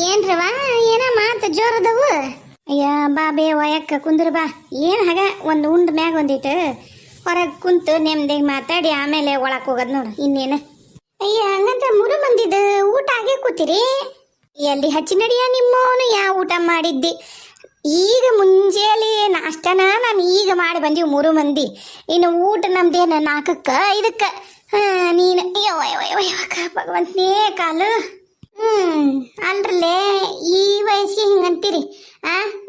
ಏನ್ರವ ಏನ ಮಾತು ಜೋರದವು. ಅಯ್ಯ ಬಾ ಬೇ ಒಯಕ್ಕ ಕುಂದ್ರ ಬಾ. ಏನು ಹಾಗ ಒಂದು ಉಂಡ್ ಮ್ಯಾಗ ಒಂದಿಟ್ಟು ಹೊರಗೆ ಕುಂತು ನೆಮ್ಮದಿಗೆ ಮಾತಾಡಿ ಆಮೇಲೆ ಒಳಕ್ಕೆ ಹೋಗೋದು ನೋಡು ಇನ್ನೇನು. ಅಯ್ಯ ಹಂಗಂತ 3 ಮಂದಿದ ಊಟ ಆಗೇ ಕೂತೀರಿ? ಎಲ್ಲಿ ಹಚ್ಚಿ ನಡಿಯ ನಿಮ್ಮವನು ಯಾವ ಊಟ ಮಾಡಿದ್ದಿ? ಈಗ ಮುಂಜಾನೆ ನಾಷ್ಟನ ನಾನು ಈಗ ಮಾಡಿ ಬಂದೀವಿ 3 ಮಂದಿ. ಇನ್ನು ಊಟ ನಮ್ದೇನು 4ಕ್ಕ 5ಕ್ಕ. ನೀನು ಅಯ್ಯೋ ಭಗವಂತನೇ ಕಾಲು. ಅಲ್ರಲ್ಲೇ ಈ ವಯಸ್ಸಿಗೆ ಹಿಂಗಂತೀರಿ?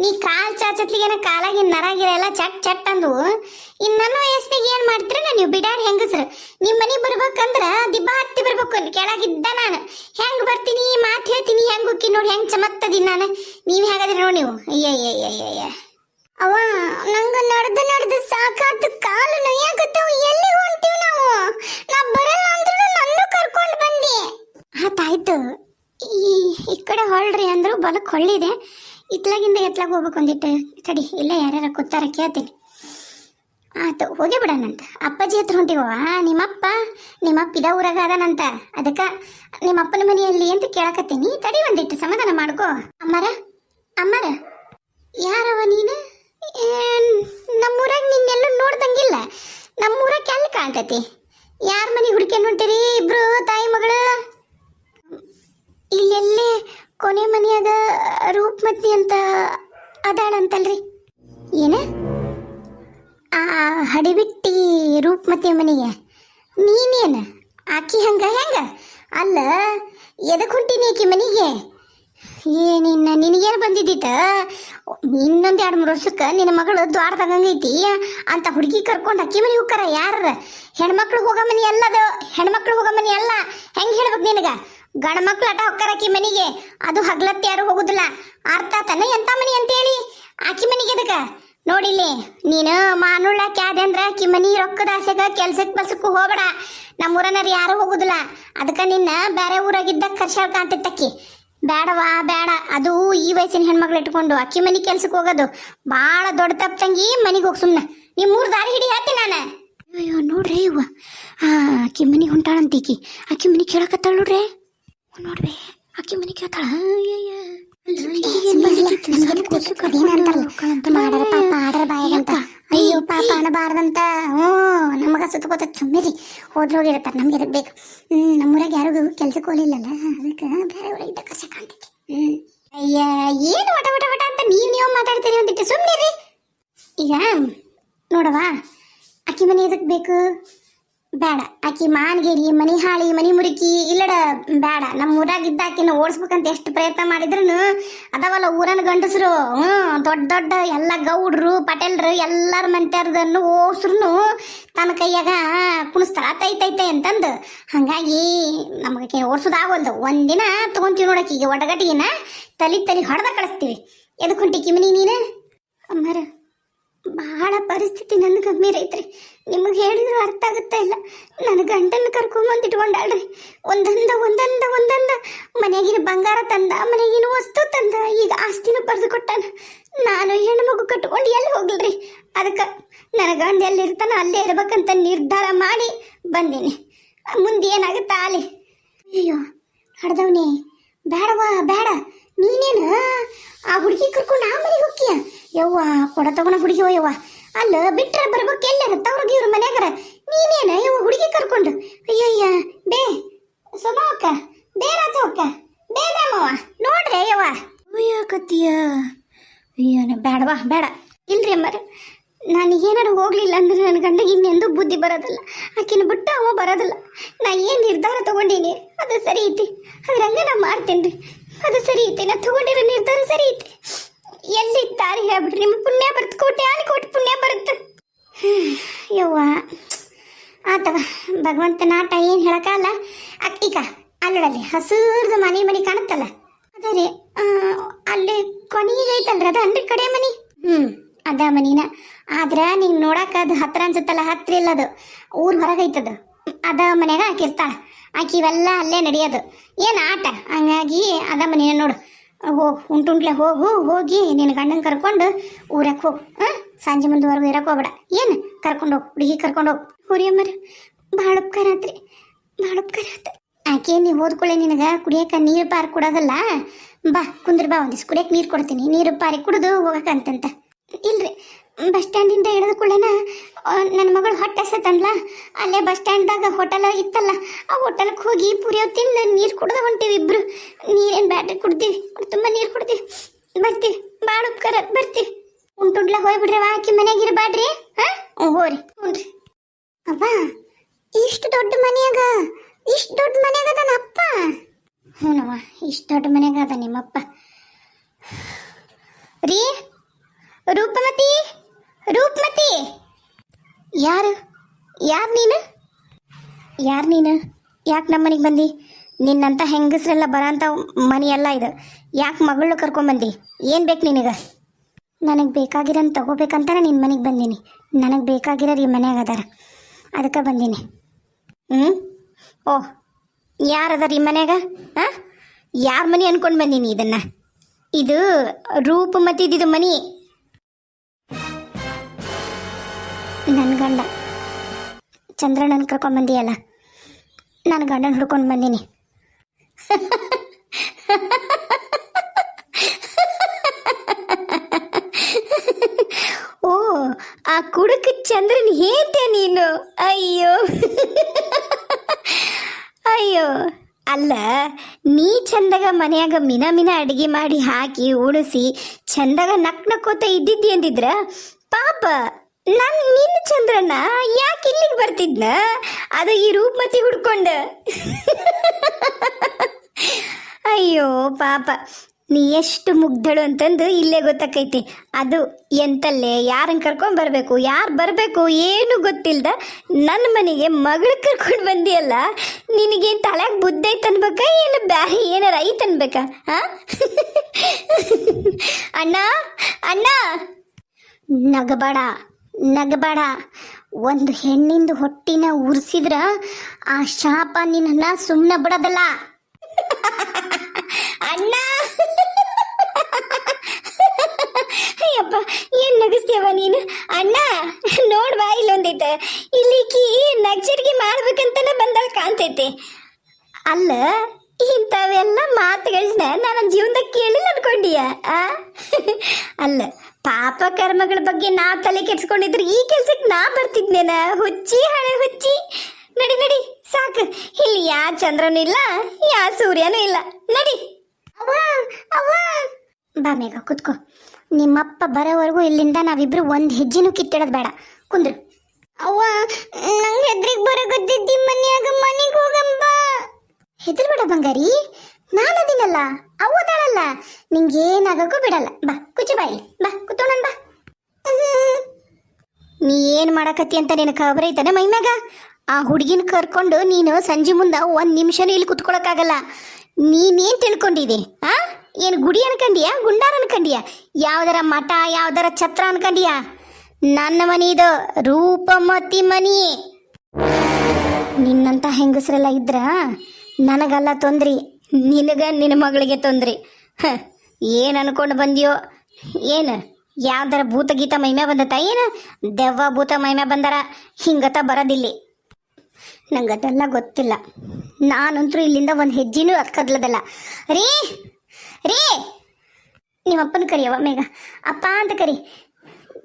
ನೀ ಕಾಲು ಚಾಚತ್ಲಿಗೇನ ಕಾಲಾಗಿನ ನರಾಗಿರೆಲ್ಲ ಚಟ್ ಚಟ್ ಅಂದು. ಇನ್ನು ನನ್ನ ವಯಸ್ಸಿಗೆ ಏನು ಮಾಡ್ತೀರ? ನೀವು ಬಿಡಾಡಿ ಹೆಂಗಸ್ರು ನಿಮ್ಮ ಮನೆಗೆ ಬರ್ಬೇಕಂದ್ರ ದಿಬ್ಬ ಹತ್ತಿ ಬರ್ಬೇಕು. ಕೆಳಗಿದ್ದ ನಾನು ಹೆಂಗೆ ಬರ್ತೀನಿ ಮಾತು ಹೇಳ್ತೀನಿ ಹೆಂಗೆ ಹೋಗಿ ನೋಡಿ ಹೆಂಗೆ ಚಮತ್ತದೀನಿ ನಾನು. ನೀವು ಹೇಗಾದ್ರಿ ನೋಡಿ ನೀವು. ಅಯ್ಯಯ್ಯಯ್ಯಯ್ಯ ಅವ ನಂಗೆ ನಡೆದು ಸಾಕಾತು, ಕಾಲು ನೋಯಾಗತ್ತವ. ಎಲ್ಲಿ ಹೊಂಟೀವಿ ನಾವು? ನಾ ಬರಲ್ಲ ಅಂದ್ರೂ ನನ್ನೂ ಕರ್ಕೊಂಡು ಬಂದಿ. ಆಯ್ತು ಈ ಕಡೆ ಹೊಳ್ರಿ ಅಂದ್ರು ಬಲಕ್ಕೆ ಹೊಳ್ಳಿದೆ. ಇತ್ಲಾಗಿಂದ ಎತ್ಲಾಗ ಹೋಗ್ಬೇಕು ಒಂದಿಟ್ಟು ತಡಿ. ಇಲ್ಲ ಯಾರ್ಯಾರ ಕೂತಾರ ಕೇಳ್ತೀನಿ. ಆಯ್ತು ಹೋಗಿ ಬಿಡೋಣಂತ. ಅಪ್ಪಾಜಿ ಹತ್ರ ಹೊಂಟಿವ? ನಿಮ್ಮಪ್ಪ ಇದ ಊರಾಗ ಅದಾನಂತ. ಅದಕ್ಕೆ ನಿಮ್ಮಪ್ಪನ ಮನೆಯಲ್ಲಿ ಅಂತ ಕೇಳಕತ್ತೀನಿ. ತಡಿ ಒಂದಿಟ್ಟು ಸಮಾಧಾನ ಮಾಡ್ಕೋ. ಅಮ್ಮರ ಯಾರವ ನೀನು? ನಮ್ಮೂರಾಗ ನಿನ್ನೆಲ್ಲೂ ನೋಡ್ದಂಗಿಲ್ಲ. ನಮ್ಮೂರಾಗ ಎಲ್ಲಿ ಕಾಣ್ತೈತಿ? ಯಾರ ಮನೆ ಹುಡುಕ್ಯಾನ್ ಹೊಂಟಿರಿ ಇಬ್ರು ತಾಯಿ ಮಗಳು? ಇಲ್ಲೆಲ್ಲೇ ಕೊನೆ ಮನೆಯಾಗ ರೂಪಮತಿ ಅಂತ ಅದಾಳಂತಲ್ರಿ. ಏನ ಆ ಹಡಿಬಿಟ್ಟಿ ರೂಪಮತಿ ಮನೆಗೆ ನೀನೇನು ಆಕಿ ಹೆಂಗ ಅಲ್ಲ ಎದಕ್ಕೆ ಹೊಂಟೀನಿ ಆಕಿ ಮನೆಗೆ? ನಿನಗೇನು ಬಂದಿದ್ದಿತ್ತ? ಇನ್ನೊಂದು 2-3 ವರ್ಷಕ್ಕೆ ನಿನ್ನ ಮಗಳು ದ್ವಾರ ತಗಂಗೈತಿ ಅಂತ ಹುಡುಗಿ ಕರ್ಕೊಂಡು ಅಕ್ಕಿ ಮನೆಗೆ ಹೋಗ್ತಾರ. ಯಾರ ಹೆಣ್ಮಕ್ಳು ಹೋಗೋ ಮನೆ ಅಲ್ಲದು. ಹೆಣ್ಮಕ್ಳು ಹೋಗೋ ಮನೆ ಅಲ್ಲ. ಹೆಂಗೆ ಹೇಳ್ಬೇಕು ನಿನಗ? ಗಂಡ ಮಕ್ಳು ಆಟ ಹೋಗ್ತಾರ ಆಕಿ ಮನೆಗೆ. ಅದು ಹಗ್ಲತ್ತು ಯಾರು ಹೋಗುದಿಲ್ಲ. ಅರ್ಥ ತಾನೆ ಎಂತ ಮನಿ ಅಂತೇಳಿ ಆಕಿ ಮನೆಗೆ ಅದಕ್ಕೆ ನೋಡಿಲ್ಲಿ. ನೀನು ಮಾನುಳ್ಳಾಕಿ ಆದೆ ಅಂದ್ರೆ ಆಕಿ ಮನಿ ರೊಕ್ಕದ ಆಸೆಗ ಕೆಲ್ಸಕ್ಕೆ ಬಲ್ಸಕ್ಕೂ ಹೋಗಬೇಡ. ನಮ್ಮೂರನಾರು ಯಾರು ಹೋಗುದಿಲ್ಲ. ಅದಕ್ಕೆ ನಿನ್ನ ಬೇರೆ ಊರಾಗಿದ್ದ ಕರ್ಶಾಳ ಕಾಣ್ತೈತಕ್ಕಿ. ಬೇಡವಾ ಬೇಡ. ಅದು ಈ ವಯಸ್ಸಿನ ಹೆಣ್ಮಕ್ಳು ಇಟ್ಕೊಂಡು ಅಕ್ಕಿ ಮನೆ ಕೆಲ್ಸಕ್ಕೆ ಹೋಗೋದು ಭಾಳ ದೊಡ್ಡ ತಪ್ಪು ತಂಗಿ. ಮನೆಗೆ ಹೋಗಿ ಸುಮ್ಮನೆ ನೀವು 3 ದಾರಿ ಹಿಡಿ ಹೇಳ್ತೀನಿ ನಾನು. ಅಯ್ಯೋ ನೋಡ್ರಿ ಇವ ಅಕ್ಕಿ ಮನೆಗೆ ಹೊಂಟಾಳಂತೀಕಿ. ಅಕ್ಕಿ ಮನೆ ಕೇಳಕತ್ತಾಳ ನೋಡ್ರಿ. ನೋಡ್ರಿ ಅಕ್ಕಿ ಮನೆ ಕೇಳ್ತಾಳ. ಅಯ್ಯೋ ಪಾಪ ಅನ್ನಬಾರ್ದಂತ. ನಮಗ ಸುತ್ತಕೋತ ಸುಮ್ಮಿರಿ. ಹೋಗಿರ್ತಾರ. ನಮ್ಗೆ ಎದಕ್ ಬೇಕು? ನಮ್ಮೂರಾಗ ಯಾರಿಗೂ ಕೆಲ್ಸಕ್ಕೆ ಹೋಗ್ಲಿಲ್ಲಲ್ಲ. ಅದಕ್ಕೆ ಬೇರೆ ಊರಾಗಿದ್ದ ಕಷ್ಟ ಕಾಣ್ತೈತಿ. ಅಯ್ಯ ಏನು ವಟ ಅಂತ ನೀವು ಮಾತಾಡ್ತೀರಿ. ಒಂದಿಟ್ಟು ಸುಮ್ಮನಿರಿ. ಈಗ ನೋಡವ ಅಕ್ಕಿ ಮನೆ ಎದಕ್ ಬೇಕು? ಬೇಡ. ಆಕಿ ಮಾನ್ಗೇರಿ ಮನಿ ಹಾಳಿ ಮನಿ ಮುರುಕಿ ಇಲ್ಲಡ ಬೇಡ. ನಮ್ಮ ಊರಾಗಿದ್ದ ಆಕಿನ ಓಡಿಸ್ಬೇಕಂತ ಎಷ್ಟು ಪ್ರಯತ್ನ ಮಾಡಿದ್ರು ಅದಾವಲ್ಲ ಊರನ ಗಂಡಸರು. ದೊಡ್ಡ ಎಲ್ಲ ಗೌಡ್ರು ಪಟೇಲ್ರು ಎಲ್ಲರ ಮಂತ್ಯಾರದನ್ನು ಓಸ್ರು ತನ್ನ ಕೈಯಾಗ ಕುಣಿಸ್ತಾರ ತೈತೈತೆ ಅಂತಂದು. ಹಂಗಾಗಿ ನಮಗೆ ಓಡಿಸೋದಾಗೋಲ್ದು. ಒಂದಿನ ತಗೊಂತೀವಿ ನೋಡಕ್ಕೀಗ ಒಡಗಟ್ಟಿಗಿನ ತಲಿ ಹೊಡೆದ ಕಳಿಸ್ತೀವಿ. ಎದಕ್ಕೆ ಹೊಂಟಿಕಿ ಮನಿ ನೀನು? ಅಮ್ಮರ ಬಹಳ ಪರಿಸ್ಥಿತಿ ನನ್ನ ಗಂಭೀರ ಐತ್ರಿ. ನಿಮಗೆ ಹೇಳಿದ್ರು ಅರ್ಥ ಆಗುತ್ತಾ ಇಲ್ಲ. ನನ್ನ ಗಂಡನ ಕರ್ಕೊಂಬಂದು ಇಟ್ಕೊಂಡಾಳ್ರಿ. ಒಂದೊಂದ ಮನೆಯಾಗಿನ ಬಂಗಾರ ತಂದ, ಮನೆಯಾಗಿನ ವಸ್ತು ತಂದ, ಈಗ ಆಸ್ತಿನೂ ಬರೆದು ಕೊಟ್ಟಾನ. ನಾನು ಹೆಣ್ಣು ಮಗು ಕಟ್ಕೊಂಡು ಎಲ್ಲಿ ಹೋಗ್ಲ್ರಿ. ಅದಕ್ಕೆ ನನ್ನ ಗಂಡ ಎಲ್ಲಿರ್ತಾನ ಅಲ್ಲೇ ಇರ್ಬೇಕಂತ ನಿರ್ಧಾರ ಮಾಡಿ ಬಂದೀನಿ. ಮುಂದೆ ಏನಾಗುತ್ತಾ ಅಲ್ಲಿ. ಅಯ್ಯೋ ಹಡ್ದವನೇ ಬೇಡವಾ ಬೇಡ. ನೀನೇನು ಆ ಹುಡುಗಿ ಕರ್ಕೊಂಡು ಆ ಮನೆಗೆ ಹೋಗ್ತೀಯ? ಯವ್ವ ಕೊಡ ತಗೊಂಡ ಹುಡುಗಿ ಯವ್ವ ಅಲ್ಲ ಬಿಟ್ರೆ ಬರ್ಬೇಕು. ಎಲ್ಲಾರ ತವ್ರಿಗೆ ಇವ್ರ ಮನ್ಯಾಗಾರ. ನೀನೇನ ಯವ್ವ ಹುಡುಗಿ ಕರ್ಕೊಂಡು? ಅಯ್ಯಯ್ಯ ಬೇ ಸೊಮಕ್ಕ ಬೇ ರಾಜವಕ್ಕ ಬೇ ದಾಮವ್ವ ನೋಡ್ರಿ ಯವ್ವ ಅಯ್ಯಕತ್ತೀಯ. ಅಯ್ಯನ ಬೇಡವಾ ಬೇಡ. ಇಲ್ರಿ ಅಮ್ಮರ ನನಗೇನಾರು ಹೋಗ್ಲಿಲ್ಲ ಅಂದ್ರೆ ನನ್ನ ಗಂಡಗೆ ಇನ್ನೆಂದೂ ಬುದ್ಧಿ ಬರೋದಿಲ್ಲ. ಆಕಿನ ಬಿಟ್ಟು ಅವ ಬರೋದಿಲ್ಲ. ನಾ ಏನು ನಿರ್ಧಾರ ತಗೊಂಡೀನಿ ಅದು ಸರಿ ಐತಿ. ಅದ್ರಂಗೆ ನಾ ಮಾಡ್ತೇನೆ ರೀ. ಅದು ಸರಿ ಐತಿ. ನಾ ತಗೊಂಡಿರೋ ನಿರ್ಧಾರ ಸರಿ ಐತಿ. ಎಲ್ಲಿ ದಾರಿ ಹೇಳ್ಬಿಟ್ರಿ. ನಿಮ್ಮ ಪುಣ್ಯ ಬರುತ್ತೆ. ಕೋಟಿ ಪುಣ್ಯ ಬರುತ್ತೆ. ಯವ್ವ ಆತವ ಭಗವಂತನ ಆಟ ಏನು ಹೇಳಕ್ಕಲ್ಲ. ಈಗ ಅಲ್ಲಡಲ್ಲಿ ಹಸಿರ್ದು ಮನೆ ಕಾಣುತ್ತಲ್ಲ ಅದ ರೀ. ಅಲ್ಲಿ ಕೊನೆಗೆ ಐತಲ್ರಿ ಅದು ಅನ್ರಿ ಕಡೆ ಮನಿ. ಅದ ಮನಿನ. ಆದ್ರೆ ನಿಂಗೆ ನೋಡಕ್ಕೆ ಅದು ಹತ್ರ ಅನ್ಸುತ್ತಲ್ಲ. ಹತ್ರ ಇಲ್ಲದು ಊರ್ ಹೊರಗೈತದು. ಅದ ಮನ್ಯಾಗ ಹಾಕಿರ್ತಾಳ ಆಕಿ. ಇವೆಲ್ಲ ಅಲ್ಲೇ ನಡೆಯೋದು ಏನು ಆಟ. ಹಂಗಾಗಿ ಅದ ಮನಿನ ನೋಡು. ಉಂಟುಂಟ್ಲೆ ಹೋಗಿ ನಿನ್ನ ಗಂಡನ ಕರ್ಕೊಂಡು ಊರಕ್ಕೆ ಹೋಗು. ಸಂಜೆ ಮುಂದವರೆಗೂ ಇರಕ್ಕೆ ಹೋಗ್ಬೇಡ. ಏನು ಕರ್ಕೊಂಡು ಹೋಗಿ ಹುಡುಗಿ ಕರ್ಕೊಂಡು ಹೋಗಿ. ಹುರಿಯಮ್ಮರ ಭಾಳ ಉಪಕಾರ ಆತ್ರಿ. ಭಾಳ ಉಪಕಾರ ಆತ. ಯಾಕೆ ನೀವು ಹೋದ್ಕೊಳ್ಳೆ ನಿನಗೆ ಕುಡಿಯಕ್ಕೆ ನೀರು ಪಾರು ಕೊಡೋದಲ್ಲ. ಬಾ ಕುಂದ್ರ ಬಾ, ಒಂದಿಷ್ಟು ಕುಡಿಯಕ್ಕೆ ನೀರು ಕೊಡ್ತೀನಿ, ನೀರು ಪಾರಿ ಕುಡಿದು ಹೋಗಕ್ಕಂತಂತ. ಇಲ್ರಿ, ಬಸ್ ಸ್ಟ್ಯಾಂಡಿಂದ ಇಳಿದ ಕೂಡಲೇನ ನನ್ನ ಮಗಳು ಹೊಟ್ಟೆ ಹಸತಂದ್ಲ, ಅಲ್ಲೇ ಬಸ್ ಸ್ಟ್ಯಾಂಡ್ದಾಗ ಹೋಟೆಲ್ ಇತ್ತಲ್ಲ, ಆ ಹೋಟೆಲ್ಗೆ ಹೋಗಿ ಪುರಿಯೋ ತಿಂದು ನೀರು ಕುಡ್ದು ಹೊಂಟೀವಿ ಇಬ್ರು. ನೀರೇನು ಬ್ಯಾಟ್ರಿ ಕುಡ್ತೀವಿ, ತುಂಬ ನೀರು ಕುಡ್ತೀವಿ, ಬರ್ತೀವಿ, ಭಾಳ ಉಪಕಾರ, ಬರ್ತೀವಿ. ಉಂಟುಂಟ್ಲ ಹೋಗ್ಬಿಡ್ರಿ, ಆಕಿ ಮನೆಯಾಗ ಇರಬೇಡ್ರಿ. ಹಾಂ ಹೋರಿ. ಹ್ಞೂ ರೀ. ಅವ್ವ, ಇಷ್ಟು ದೊಡ್ಡ ಮನೆಯಾಗ ಅದ ಅಪ್ಪ? ಹ್ಞೂನವ್ವ, ಇಷ್ಟು ದೊಡ್ಡ ಮನೆಯಾಗ ಅದ ನಿಮ್ಮಪ್ಪ. ರೀ ರೂಪಮತಿ, ರೂಪಮತಿ, ಯಾರು ನೀನು? ಯಾಕೆ ನಮ್ಮ ಮನೆಗೆ ಬಂದಿ? ನಿನ್ನಂತ ಹೆಂಗಸ್ರೆಲ್ಲ ಬರೋಂಥ ಮನೆಯಲ್ಲ ಇದು. ಯಾಕೆ ಮಗಳನ್ನ ಕರ್ಕೊಂಬಂದಿ? ಏನು ಬೇಕು ನಿನಗೆ? ನನಗೆ ಬೇಕಾಗಿರೋನ್ ತಗೋಬೇಕಂತಾನೆ ನಿನ್ನ ಮನೆಗೆ ಬಂದೀನಿ. ನನಗೆ ಬೇಕಾಗಿರೋರು ಈ ಮನೆಯಾಗ ಅದಾರ, ಅದಕ್ಕೆ ಬಂದೀನಿ. ಓಹ್, ಯಾರದಾರ ಈ ಮನ್ಯಾಗ? ಹಾಂ, ಯಾರ ಮನೆ ಅನ್ಕೊಂಡು ಬಂದೀನಿ ಇದನ್ನು? ಇದು ರೂಪಮತಿದ್ದು ಮನೆ. ನನ್ನ ಗಂಡ ಚಂದ್ರಣ್ಣನ ಕರ್ಕೊಂಡ್ಬಂದಿಯಲ್ಲ, ನಾನು ಗಂಡನ ಹುಡ್ಕೊಂಡು ಬಂದೀನಿ. ಓ, ಆ ಕುಡುಕ ಚಂದ್ರನ್ ಹೇತೆ ನೀನು? ಅಯ್ಯೋ ಅಯ್ಯೋ, ಅಲ್ಲ, ನೀ ಚಂದಾಗ ಮನೆಯಾಗ ಮಿನ ಅಡುಗೆ ಮಾಡಿ ಹಾಕಿ ಉಳಿಸಿ ಚಂದಾಗ ನಕ್ಕೋತ ಇದ್ದಿದ್ದಿ ಅಂದಿದ್ರ ಪಾಪ ನಿನ್ನ ಚಂದ್ರಣ್ಣ ಯಾಕೆ ಇಲ್ಲಿಗೆ ಬರ್ತಿದ್ನ? ಅದು ಈ ರೂಪಮತಿ ಹುಡ್ಕೊಂಡ. ಅಯ್ಯೋ ಪಾಪ, ನೀ ಎಷ್ಟು ಮುಗ್ಧಳು ಅಂತಂದು ಇಲ್ಲೇ ಗೊತ್ತಾಕೈತಿ. ಅದು ಎಂತಲ್ಲೇ ಯಾರನ್ನು ಕರ್ಕೊಂಡು ಬರಬೇಕು, ಯಾರು ಬರಬೇಕು ಏನು ಗೊತ್ತಿಲ್ದ ನನ್ನ ಮನೆಗೆ ಮಗಳು ಕರ್ಕೊಂಡು ಬಂದಿಯಲ್ಲ. ನಿನಗೇನು ತಲೆಯಾಗ ಬುದ್ಧ ಐತೆ ಅನ್ಬೇಕಾ, ಏನು ಬ್ಯಾರೆ ಏನಾರ ಐತೆ ಅನ್ಬೇಕಾ? ಹಾಂ ಅಣ್ಣ, ನಗಬೇಡ. ಒಂದು ಹೆಣ್ಣಿಂದು ಹೊಟ್ಟಿನ ಉರ್ಸಿದ್ರ ಆ ಶಾಪ ನಿನ್ನ ಸುಮ್ಮನೆ ಬಿಡೋದಲ್ಲ. ಅಣ್ಣ, ಅಯ್ಯಪ್ಪ, ಏನ್ ನಗಿಸ್ತೀಯವ ನೀನು? ಅಣ್ಣ ನೋಡ್ವಾ, ಇಲ್ಲೊಂದೈತೆ, ಇಲ್ಲಿಕಿ ನಗ್ಚರಿಕೆ ಮಾಡ್ಬೇಕಂತಾನೆ ಬಂದಾಗ ಕಾಣ್ತೈತೆ. ಅಲ್ಲ, ಇಂಥವೆಲ್ಲ ಮಾತುಗಳನ್ನ ನಾನು ಜೀವನದಾಗ ಕೇಳಿಲ್ಲ ಅನ್ಕೊಂಡೀಯ? ಅಲ್ಲ, ಪಾಪ ಕರ್ಮಗಳ ಬಗ್ಗೆ ನಾ ತಲೆ ಕೆಡ್ಸ್ಕೊಂಡಿದ್ರೆ ಈ ಕೆಲ್ಸಕ್ಕೆ ನಾ ಬರ್ತಿದ್ನೇನ? ಹಳೆ ಹುಚ್ಚಿ. ನಡಿ ಸಾಕು, ಇಲ್ಲಿ ಯಾ ಚಂದ್ರನೂ ಇಲ್ಲ, ಯಾ ಸೂರ್ಯನೂ ಇಲ್ಲ. ನಡಿ. ಬಾ ಮೇಘ, ಕುತ್ಕೋ. ನಿಮ್ಮಪ್ಪ ಬರೋವರೆಗೂ ಇಲ್ಲಿಂದ ನಾವಿಬ್ರು ಒಂದು ಹೆಜ್ಜೆನೂ ಕಿತ್ತಿಡೋದು ಬೇಡ. ಕುಂದ್ರು. ಅವ್ವ, ನಂಗೆ ಹೆದ್ರಿಗೆ ಬರಗದ್ದಿದ್ದಿ, ಮನೆಗೆ ಹೋಗಂಬ. ಹೆದರ್ಬೇಡ ಬಂಗಾರಿ, ನಾನದಿನಲ್ಲ, ಅವದಾಳಲ್ಲ, ನಿಂಗೇನಾಗಕ್ಕೂ ಬಿಡಲ್ಲ. ಬಾ, ಕುಚ್ಚು ಬಾಯಿಲಿ, ಬಾ ಕೂತೋಣ, ಬಾ. ನೀ ಏನು ಮಾಡಕತ್ತಿ ಅಂತ ನಿನಗೆ ಖಬರ್ ಐತಾನೆ ಮೈಮ್ಯಾಗ? ಆ ಹುಡುಗಿನ ಕರ್ಕೊಂಡು ನೀನು ಸಂಜೆ ಮುಂದೆ ಒಂದು ನಿಮಿಷನೂ ಇಲ್ಲಿ ಕುತ್ಕೊಳಕ್ಕಾಗಲ್ಲ. ನೀನೇನು ತಿಳ್ಕೊಂಡಿದಿ? ಏನು ಗುಡಿ ಅನ್ಕಂಡಿಯಾ, ಗುಂಡಾರ ಅನ್ಕಂಡಿಯಾ, ಯಾವ್ದಾರ ಮಠ, ಯಾವ್ದಾರ ಛತ್ರ ಅನ್ಕಂಡಿಯಾ? ನನ್ನ ಮನೆ ಇದು, ರೂಪಮತಿ ಮನಿ. ನಿನ್ನಂತ ಹೆಂಗಸರೆಲ್ಲ ಇದ್ರ ನನಗಲ್ಲ ತೊಂದ್ರಿ, ನಿನ್ನ ಮಗಳಿಗೆ ತೊಂದ್ರಿ. ಏನು ಅನ್ಕೊಂಡು ಬಂದಿಯೋ ಏನು? ಯಾವ್ದಾರ ಭೂತ ಗೀತ ಮೈಮೆ ಬಂದತ್ತ ಏನು? ದೆವ್ವ ಭೂತ ಮೈಮೆ ಬಂದಾರ, ಹಿಂಗತ ಬರೋದಿಲ್ಲಿ. ನಂಗದೆಲ್ಲ ಗೊತ್ತಿಲ್ಲ. ನಾನಂತರೂ ಇಲ್ಲಿಂದ ಒಂದು ಹೆಜ್ಜೆನೂ ಕದ್ಲದಲ್ಲ. ರೀ, ನಿಮ್ಮಪ್ಪನ ಕರಿಯವ ಮೇಘ, ಅಪ್ಪ ಅಂತ ಕರಿ,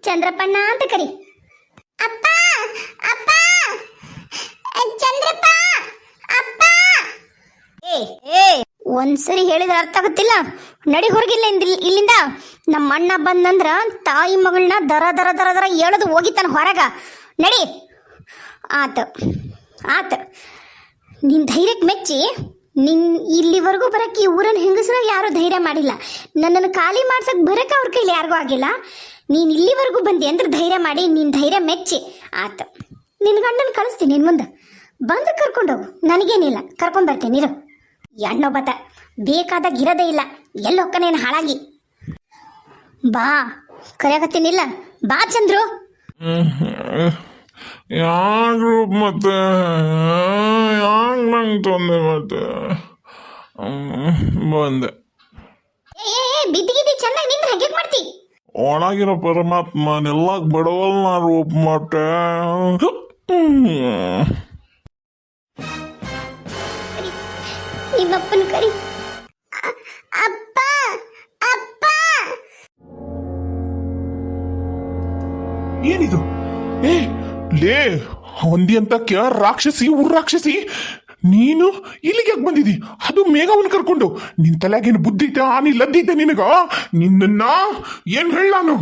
ಚಂದ್ರಪ್ಪಣ್ಣ ಅಂತ ಕರಿ. ಅಪ್ಪ, ಚಂದ್ರಪ್ಪ, ಅಪ್ಪ. ಒಂದ್ಸರಿ ಹೇಳಿದ್ರೆ ಅರ್ಥ ಆಗುತ್ತಿಲ್ಲ. ನಡಿ ಹೊರಗಿಲ್ಲ ಇಲ್ಲಿಂದ. ನಮ್ಮ ಅಣ್ಣ ಬಂದಂದ್ರ ತಾಯಿ ಮಗಳನ್ನ ದರ ಎಳೆದು ಹೋಗಿತಾನ ಹೊರಗ. ನಡಿ. ಆತ ನಿನ್ನ ಧೈರ್ಯಕ್ಕೆ ಮೆಚ್ಚಿ ಇಲ್ಲಿವರೆಗೂ ಬರಕ್ಕೆ ಈ ಊರನ್ನ ಹೆಂಗಸ್ರಾಗ ಯಾರೂ ಧೈರ್ಯ ಮಾಡಿಲ್ಲ. ನನ್ನನ್ನು ಖಾಲಿ ಮಾಡ್ಸಕ್ಕೆ ಬರಕ್ಕೆ ಅವ್ರ ಕೈಲಿ ಯಾರಿಗೂ ಆಗಿಲ್ಲ. ನೀನು ಇಲ್ಲಿವರೆಗೂ ಬಂದಿ ಅಂದ್ರೆ ಧೈರ್ಯ ಮಾಡಿ, ನಿನ್ನ ಧೈರ್ಯ ಮೆಚ್ಚಿ ಆತ. ನಿನ್ನ ಗಂಡನ ಕಳಿಸ್ತೀನಿ ನಿನ್ನ ಮುಂದೆ, ಬಂದು ಕರ್ಕೊಂಡೋಗು, ನನಗೇನಿಲ್ಲ, ಕರ್ಕೊಂಡ್ಬರ್ತೀನಿ ಇರು. ಎಣ್ಣೊಬ್ಬತ ಬೇಕಾದಾಗ ಇರೋದೇ ಇಲ್ಲ, ಎಲ್ಲಿ ಹೊಕ್ಕನೇನು ಹಾಳಾಗಿ. ಬಾ, ಕರೆಯಕತ್ತೀನಿಲ್ಲ, ಬಾ ಚಂದ್ರು. ಯಾರು ಮತ್ತೆ ಯಾಕೆ ನಂಗೆ ತೊಂದರೆ ಮತ್ತೆ ಬಂದೆ. ಬಿದ್ದಿಗಿದ್ದಿ ಚೆನ್ನಾಗಿ ನಿಂದ್ರೆ ಹಾಗೆ ಮಾಡ್ತಿ. ಒಳಗಿರೋ ಪರಮಾತ್ಮನೆಲ್ಲ ಬಡವಲ್ನ ರೂಪ ಮಟ್ಟೆ. ನಿಮ್ಮ ಅಪ್ಪನ ಕರಿ. ಅಪ್ಪ ಅಪ್ಪ. ಏನಿದು? ಏ ಲೇ, ಹೊಂದಿ ಅಂತ ರಾಕ್ಷಸಿ ಊರ್ ರಾಕ್ಷಸಿ, ನೀನು ಇಲ್ಲಿಗೆ ಯಾಕೆ ಬಂದಿದಿ? ಅದು ಮೇಘವನ್ ಕರ್ಕೊಂಡು. ನಿನ್ ತಲೆಗೇನು ಬುದ್ಧಿ ಐತೆ? ಆನಿ ಲದ್ದಿ ಐತೆ ನಿನಗ? ನಿನ್ನ ಏನ್ ಹೇಳ ನಾನು?